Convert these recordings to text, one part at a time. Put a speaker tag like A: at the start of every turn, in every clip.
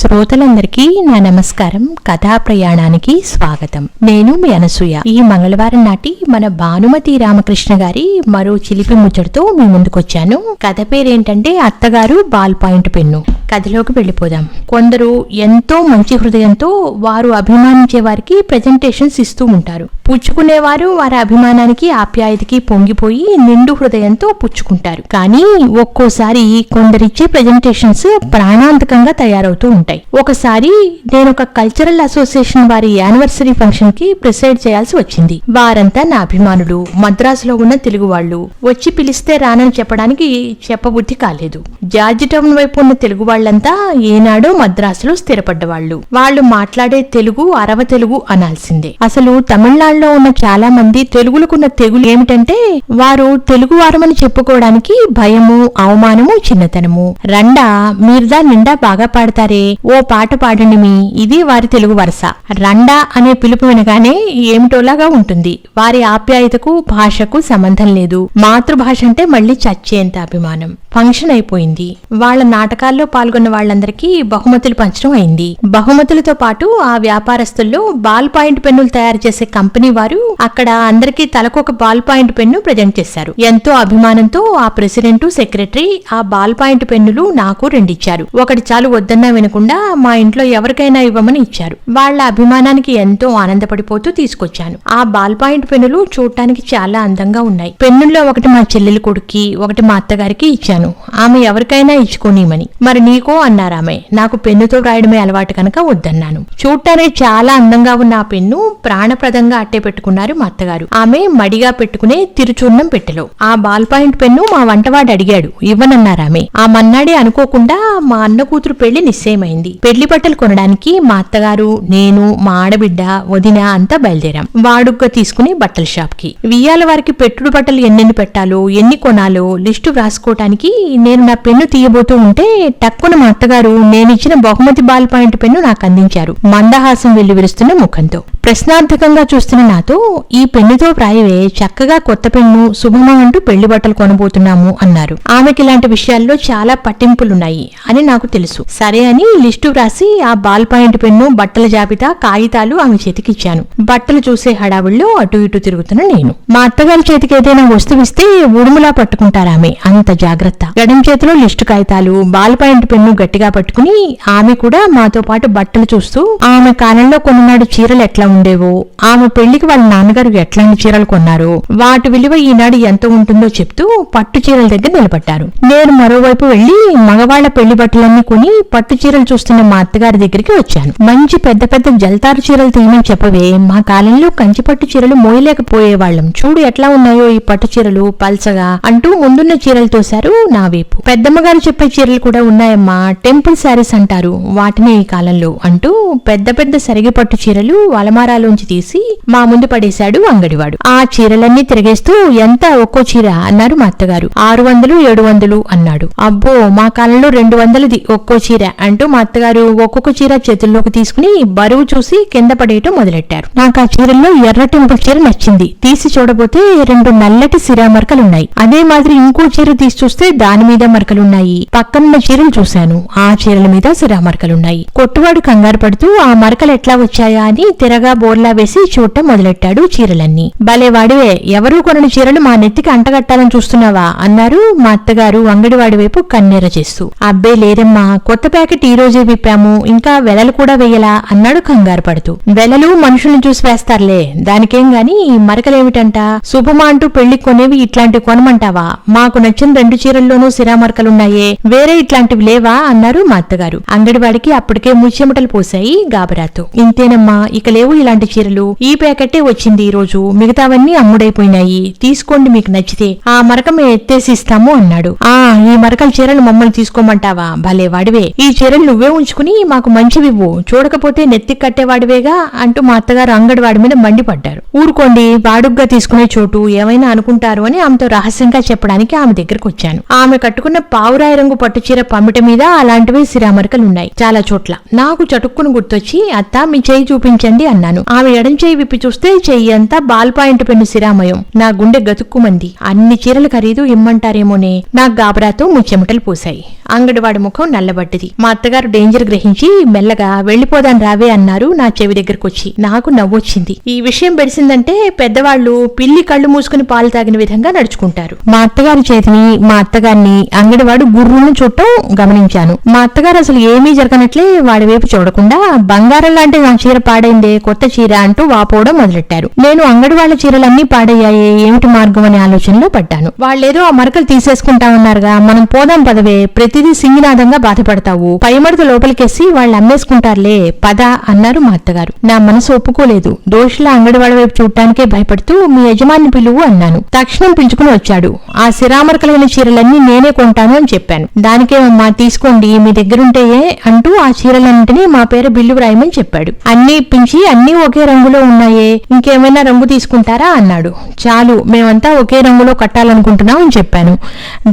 A: శ్రోతలందరికీ నా నమస్కారం. కథా ప్రయాణానికి స్వాగతం. నేను మీ అనసూయ. ఈ మంగళవారం నాటి మన భానుమతి రామకృష్ణ గారి మరో చిలిపి ముచ్చటతో మీ ముందుకొచ్చాను. కథ పేరేంటంటే అత్తగారు బాల్ పాయింట్ పెన్ను. కథలోకి వెళ్ళిపోదాం. కొందరు ఎంతో మంచి హృదయంతో వారు అభిమానించే వారికి ప్రెజెంటేషన్స్ ఇస్తూ ఉంటారు. పుచ్చుకునేవారు వారి అభిమానానికి ఆప్యాయతకి పొంగిపోయి నిండు హృదయంతో పుచ్చుకుంటారు. కానీ ఒక్కోసారి కొందరిచ్చే ప్రెజెంటేషన్స్ ప్రాణాంతకంగా తయారవుతూ ఉంటాయి. ఒకసారి నేను ఒక కల్చరల్ అసోసియేషన్ వారి యానివర్సరీ ఫంక్షన్ కి ప్రిసైడ్ చేయాల్సి వచ్చింది. వారంతా నా అభిమానులు, మద్రాసులో ఉన్న తెలుగు వాళ్ళు. వచ్చి పిలిస్తే రానని చెప్పడానికి చెప్పబుద్ధి కాలేదు. జార్జి టౌన్ వైపు ఉన్న తెలుగు వాళ్ళంతా ఏనాడో మద్రాసులో స్థిరపడ్డవాళ్లు. వాళ్ళు మాట్లాడే తెలుగు అరవ తెలుగు అనాల్సిందే. అసలు తమిళనాడులో ఉన్న చాలా మంది తెలుగులకున్న తెగులు ఏమిటంటే వారు తెలుగు వారమని చెప్పుకోవడానికి భయము, అవమానము, చిన్నతనము. రండా మీర్దా నిండా బాగా పాడతారే, ఓ పాట పాడండి మీ. ఇది వారి తెలుగు వరస. రండా అనే పిలుపు వినగానే ఏమిటోలాగా ఉంటుంది. వారి ఆప్యాయతకు భాషకు సంబంధం లేదు. మాతృభాష అంటే మళ్లీ చచ్చేంత అభిమానం. ఫంక్షన్ అయిపోయింది. వాళ్ల నాటకాల్లో పాల్గొన్న వాళ్లందరికీ బహుమతులు పంచడం అయింది. బహుమతులతో పాటు ఆ వ్యాపారస్తుల్లో బాల్ పాయింట్ పెన్నులు తయారు చేసే కంపెనీ వారు అక్కడ అందరికీ తలకొక బాల్ పాయింట్ పెన్ను ప్రజెంట్ చేశారు. ఎంతో అభిమానంతో ఆ ప్రెసిడెంట్, సెక్రటరీ ఆ బాల్ పాయింట్ పెన్నులు నాకు రెండిచ్చారు. ఒకటి చాలు వద్దన్నా వినకుండా మా ఇంట్లో ఎవరికైనా ఇవ్వమని ఇచ్చారు. వాళ్ల అభిమానానికి ఎంతో ఆనందపడిపోతూ తీసుకొచ్చాను. ఆ బాల్ పాయింట్ పెన్నులు చూడటానికి చాలా అందంగా ఉన్నాయి. పెన్నుల్లో ఒకటి మా చెల్లెలి కొడుక్కి, ఒకటి మా అత్తగారికి ఇచ్చాను. ఆమె ఎవరికైనా ఇచ్చుకోనిమని. మరి నీకో అన్నారామె. నాకు పెన్నుతో రాయడమే అలవాటు కనుక వద్దన్నాను. చూడటానికి చాలా అందంగా ఉన్న ఆ పెన్ను ప్రాణప్రదంగా అట్టే పెట్టుకున్నారు మా అత్తగారు. ఆమె మడిగా పెట్టుకునే తిరుచూర్ణం పెట్టెలో. ఆ బాల్ పాయింట్ పెన్ను మా వంటవాడు అడిగాడు, ఇవ్వనన్నారామె. ఆ మన్నాడే అనుకోకుండా మా అన్న కూతురు పెళ్లి నిశ్చయమైంది. పెళ్లి బట్టలు కొనడానికి మా అత్తగారు, నేను, మా ఆడబిడ్డ, వదిన అంతా బయలుదేరాం. వాడుగ్గా తీసుకుని బట్టల షాప్ కి. వియ్యాల వారికి పెట్టుడు బట్టలు ఎన్నెన్ని పెట్టాలో, ఎన్ని కొనాలో లిస్టు వ్రాసుకోవటానికి నేను నా పెన్ను తీయబోతూ ఉంటే టక్కున మా అత్తగారు నేనిచ్చిన బహుమతి బాల్ పాయింట్ పెన్ను నాకు అందించారు. మందహాసం వెల్లివిరుస్తున్న ముఖంతో. ప్రశ్నార్థకంగా చూస్తున్న నాతో, ఈ పెన్నుతో ప్రాయవే చక్కగా కొత్త పెన్ను, శుభమా అంటూ పెళ్లి బట్టలు కొనబోతున్నాము అన్నారు. ఆమెకి ఇలాంటి విషయాల్లో చాలా పట్టింపులున్నాయి అని నాకు తెలుసు. సరే అని లిస్టు వ్రాసి ఆ బాల్ పాయింట్ పెన్ను, బట్టల జాబితా, కాగితాలు ఆమె చేతికిచ్చాను. బట్టలు చూసే హడావుల్లో అటు ఇటు తిరుగుతున్న నేను. మా అత్తగారి చేతికి ఏదైనా వస్తువిస్తే ఉడుములా పట్టుకుంటారామె. అంత జాగ్రత్త. ఎడం చేతిలో లిస్టు కాగితాలు, బాల్ పాయింట్ పెన్ను గట్టిగా పట్టుకుని ఆమె కూడా మాతో పాటు బట్టలు చూస్తూ ఆమె కాలంలో కొన్నాడు చీరలు ఎట్లా ఉండేవో, ఆమె పెళ్లికి వాళ్ళ నాన్నగారు ఎట్లాంటి చీరలు కొన్నారో, వాటి విలువ ఈనాడు ఎంత ఉంటుందో చెప్తూ పట్టు చీరల దగ్గర నిలబడ్డారు. నేను మరోవైపు వెళ్లి మగవాళ్ల పెళ్లి బట్టలన్నీ కొని పట్టు చీరలు చూస్తున్న మా అత్తగారి దగ్గరికి వచ్చాను. మంచి పెద్ద పెద్ద జల్తారు చీరలు తీయమని చెప్పవే, మా కాలంలో కంచి పట్టు చీరలు మోయలేకపోయేవాళ్లం. చూడు ఎట్లా ఉన్నాయో ఈ పట్టు చీరలు పల్చగా అంటూ ముందున్న చీరలు తోశారు నా వైపు. పెద్దమ్మగారు చెప్పే చీరలు కూడా ఉన్నాయమ్మా, టెంపుల్ శారీస్ అంటారు వాటిని ఈ కాలంలో అంటూ పెద్ద పెద్ద సరిగి పట్టు చీరలు అలమారాలోంచి తీసి మా ముందు పడేశాడు అంగడివాడు. ఆ చీరలన్నీ తిరిగేస్తూ ఎంత ఒక్కో చీర అన్నారు మా అత్తగారు. 600, 700 అన్నాడు. అబ్బో మా కాలంలో 200ది ఒక్కో చీర అంటూ మా అత్తగారు ఒక్కొక్క చీర చేతుల్లోకి తీసుకుని బరువు చూసి కింద పడేయటం మొదలెట్టారు. నాకు ఆ చీరల్లో ఎర్ర టెంపుల్ చీర నచ్చింది. తీసి చూడబోతే 2 నల్లటి సిరా మరకలున్నాయి. అదే మాదిరి ఇంకో చీర తీసి చూస్తే దాని మీద మరకలున్నాయి. పక్కనున్న చీరలు చూశాను. ఆ చీరల మీద సిరా మరకలున్నాయి. కొట్టువాడు కంగారు పడుతూ ఆ మరకలు ఎట్లా వచ్చాయా అని తిరగా బోర్లా వేసి చూడటం మొదలెట్టాడు చీరలన్నీ. భలే వాడివే, ఎవరూ కొనని చీరలు మా నెత్తికి అంటగట్టాలని చూస్తున్నావా అన్నారు మా అత్తగారు అంగడివాడి వైపు కన్నెర చేస్తూ. అబ్బే లేదమ్మా, కొత్త ప్యాకెట్ ఈ రోజే విప్పాము, ఇంకా వెలలు కూడా వేయలా అన్నాడు కంగారు పడుతూ. వెలలు మనుషుల్ని చూసి వేస్తారులే, దానికేం గాని మరకలేమిటంట? శుభమా అంటూ పెళ్లి కొనేవి ఇట్లాంటివి కొనమంటావా? మాకు నచ్చిన 2 చీరల్లోనూ సిరా మరకలున్నాయే, వేరే ఇట్లాంటివి లేవా అన్నారు మా అత్తగారు. అంగడివాడికి అప్పటికే ముచ్చెమటలు పోసాయి గాబరాతో. ఇంతేనమ్మా, ఇక లేవు ఇలాంటి చీరలు. ఈ ప్యాకెట్టే వచ్చింది ఈ రోజు, మిగతావన్నీ అమ్ముడైపోయినాయి. తీసుకోండి మీకు నచ్చితే, ఆ మరక మేము ఎత్తేసి ఇస్తాము అన్నాడు. ఆ ఈ మరకల చీరలు మమ్మల్ని తీసుకోమంటావా? భలే వాడివే, ఈ చీరలు నువ్వే ఉంచుకుని మాకు మంచివివ్వు, చూడకపోతే నెత్తికి కట్టేవాడివేగా అంటూ మా అత్తగారు అంగడివాడి మీద మండిపడ్డారు. ఊరుకోండి, వాడుగ్గా తీసుకునే చోటు ఏమైనా అనుకుంటారు అని ఆమెతో రహస్యంగా చెప్పడానికి ఆమె దగ్గరకు వచ్చాను. ఆమె కట్టుకున్న పావురాయి రంగు పట్టుచీర పమిట మీద అలాంటివి సిరామరకలున్నాయి చాలా చోట్ల. నాకు చటుక్కును గుర్తొచ్చి, అత్త మీ చెయ్యి చూపించండి అన్నాను. ఆమె ఎడం చెయ్యి విప్పి చూస్తే చెయ్యి అంతా బాల్ పాయింట్ పెన్ను సిరామయం. నా గుండె గతుక్కుమంది. అన్ని చీరల ఖరీదు ఇమ్మంటారేమోనే. నాకు గాబరాతో ముచ్చెమటలు పూశాయి. అంగడివాడి ముఖం నల్లబడ్డది. మా అత్తగారు డేంజర్ గ్రహించి మెల్లగా వెళ్లిపోదాం రావే అన్నారు నా చెవి దగ్గరకొచ్చి. నాకు నవ్వొచ్చింది. ఈ విషయం పెడిసిందంటే పెద్దవాళ్లు పిల్లి కళ్ళు మూసుకుని పాలు తాగిన విధంగా నడుచుకుంటారు. మా అత్తగారి చేతిని, మా అత్తగారిని అంగడివాడు గుర్రును చుట్టం గమనించాను. మా అత్తగారు అసలు ఏమీ జరగనట్లే వాడి వైపు చూడకుండా, బంగారం లాంటి నా చీర పాడైందే, కొత్త చీర అంటూ వాపోవడం మొదలెట్టారు. నేను అంగడి వాళ్ల చీరలన్నీ పాడయ్యాయే, ఏమిటి మార్గం అనే ఆలోచనలో పడ్డాను. వాళ్ళేదో ఆ మరకలు తీసేసుకుంటామన్నారుగా, మనం పోదాం పదవే, ప్రతిదీ సింగినాదంగా బాధపడతావు, పైమడత లోపలికేసి వాళ్ళు అమ్మేసుకుంటారులే పద అన్నారు మా అత్తగారు. నా మనసు ఒప్పుకోలేదు. దోషుల అంగడివాడ వైపు చూడటానికే భయపడుతూ మీ యజమాని పిలువు అన్నాను. తక్షణం పిలుచుకుని వచ్చాడు. ఆ సిరామరకలైన చీరలన్నీ నేనే కొంటాను అని చెప్పాను. దానికేమమ్మా తీసుకోండి మీ దగ్గరుంటేయే అంటూ ఆ చీరలన్నింటినీ మా పేరు బిల్లు వ్రాయమని చెప్పాడు. అన్ని ఇప్పించి అన్నీ ఒకే రంగులో ఉన్నాయే, ఇంకేమైనా రంగు తీసుకుంటారా అన్నాడు. చాలు, మేమంతా ఒకే రంగులో కట్టాలనుకుంటున్నాం అని చెప్పాను.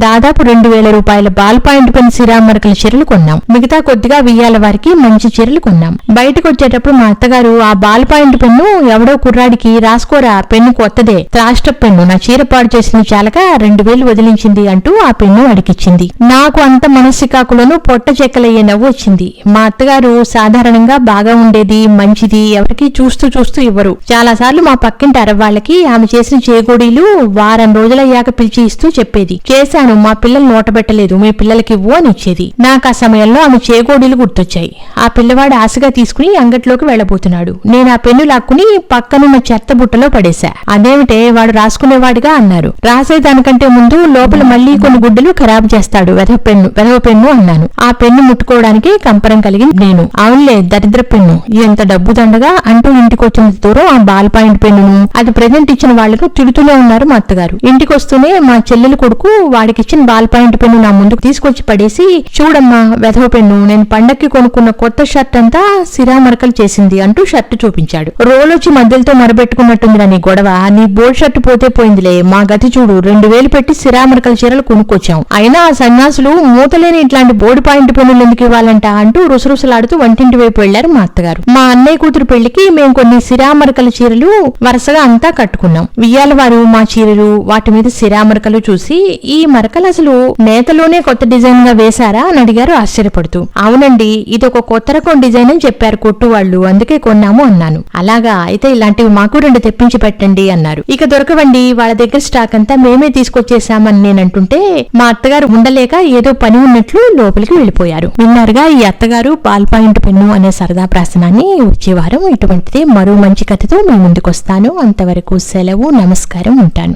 A: దాదాపు 2000 రూపాయల బాల్ పాయింట్ పెన్ సిరామరకల చీరలు కొన్నాం. మిగతా కొద్దిగా వియ్యాల వారికి మంచి చీరలు కొన్నాం. బయటకు వచ్చేటప్పుడు మా అత్తగారు, ఆ బాల్ పాయింట్ పెన్ను ఎవడో కుర్రాడికి రాసుకోరా, పెన్ను కొత్తదే, త్రాష్ట పెన్ను, నా చీర పాడు చేసిన చాలక 2000 వదిలించింది అంటూ ఆ పెన్ను అడిగిచ్చింది. నాకు అంత మనస్సికాకులను పొట్ట చెక్కలయ్యే నవ్వు వచ్చింది. మా అత్తగారు సాధారణంగా బాగా ఉండేది, మంచిది, ఎవరికి చూస్తూ చూస్తూ ఇవ్వరు. చాలాసార్లు మా పక్కింటి అరవాళ్ళకి ఆమె చేసిన చేగోడీలు వారం రోజులయ్యాక పిలిచి ఇస్తూ చెప్పేది. చేశాను, మా పిల్లలు నోటబెట్టలేదు, మీ పిల్లలకి ఇవ్వు అని ఇచ్చేది. నాకు ఆ సమయంలో ఆమె చేగోడీలు గుర్తొచ్చాయి. ఆ పిల్లవాడు ఆశగా తీసుకుని అంగట్లోకి వెళ్లబోతున్నాడు. నేను ఆ పెన్ను లాక్కుని పక్కనున్న చెత్త బుట్టలో పడేశా. అదేమిటే, వాడు రాసుకునేవాడిగా అన్నారు. రాసేదానికంటే ముందు లోపల మళ్లీ కొన్ని గుడ్డలు ఖరాబు చేస్తాడు, వెధవ పెన్ను అన్నాను. ఆ పెన్ను ముట్టుకోవడానికి కంపరం కలిగింది నేను. అవునులే, దరిద్ర పెన్ను, ఎంత డబ్బు దండగా అంటూ ఇంటికొచ్చిన దూరం ఆ బాల్ పాయింట్ పెన్నును, అది ప్రెజెంట్ ఇచ్చిన వాళ్లకు తిడుతూనే ఉన్నారు మా అత్తగారు. ఇంటికొస్తూనే మా చెల్లెలు కొడుకు వాడికిచ్చిన బాల్ పాయింట్ పెన్ను నా ముందుకు తీసుకొచ్చి పడేసి, చూడమ్మా వెధవ పెన్ను, నేను పండక్కి కొనుక్కున్న కొత్త షర్ట్ అంతా సిరామరకలు చేసింది అంటూ షర్టు చూపించాడు. రోలొచ్చి మధ్యలతో మరబెట్టుకున్నట్టుందిరా నీ గొడవ, నీ బోర్డు షర్టు పోతే పోయిందిలే, మా గతి చూడు, 2000 పెట్టి సిరామరకల చీరలు కొనుక్కొచ్చాం. అయినా ఆ సన్యాసులు మూతలేని ఇట్లాంటి బోర్డు పాయింట్ పెన్నులు ఎందుకు ఇవ్వాలంట అంటూ రుసరుసలాడుతూ వంటింటి వైపు వెళ్లారు మా అత్తగారు. మా అన్నయ్య కూతురు పెళ్లికి మేము కొన్ని సిరామరకల చీరలు వరుసగా అంతా కట్టుకున్నాం. వియ్యాల వారు మా చీరలు, వాటి మీద సిరామరకలు చూసి, ఈ మరకలు అసలు నేతలోనే కొత్త డిజైన్ గా వేశారా అని అడిగారు ఆశ్చర్యపడుతూ. అవునండి, ఇది ఒక కొత్త రకం డిజైన్ అని చెప్పారు కొట్టు వాళ్ళు, అందుకే కొన్నాము అన్నాను. అలాగా, అయితే ఇలాంటివి మాకు 2 తెప్పించి పెట్టండి అన్నారు. ఇక దొరకవండి, వాళ్ళ దగ్గర స్టాక్ అంతా మేమే తీసుకొచ్చేసామని నేనంటుంటే మా అత్తగారు ఉండలేక ఏదో పని ఉన్నట్లు లోపలికి వెళ్లిపోయారు. విన్నారుగా ఈ అత్తగారు బాల్ పాయింట్ పెన్ను అనే సరదా ప్రాసనాన్ని. వచ్చే వారం ఇటువంటిదే మరో మంచి కథతో మీ ముందుకొస్తాను. అంతవరకు సెలవు, నమస్కారం, ఉంటాను.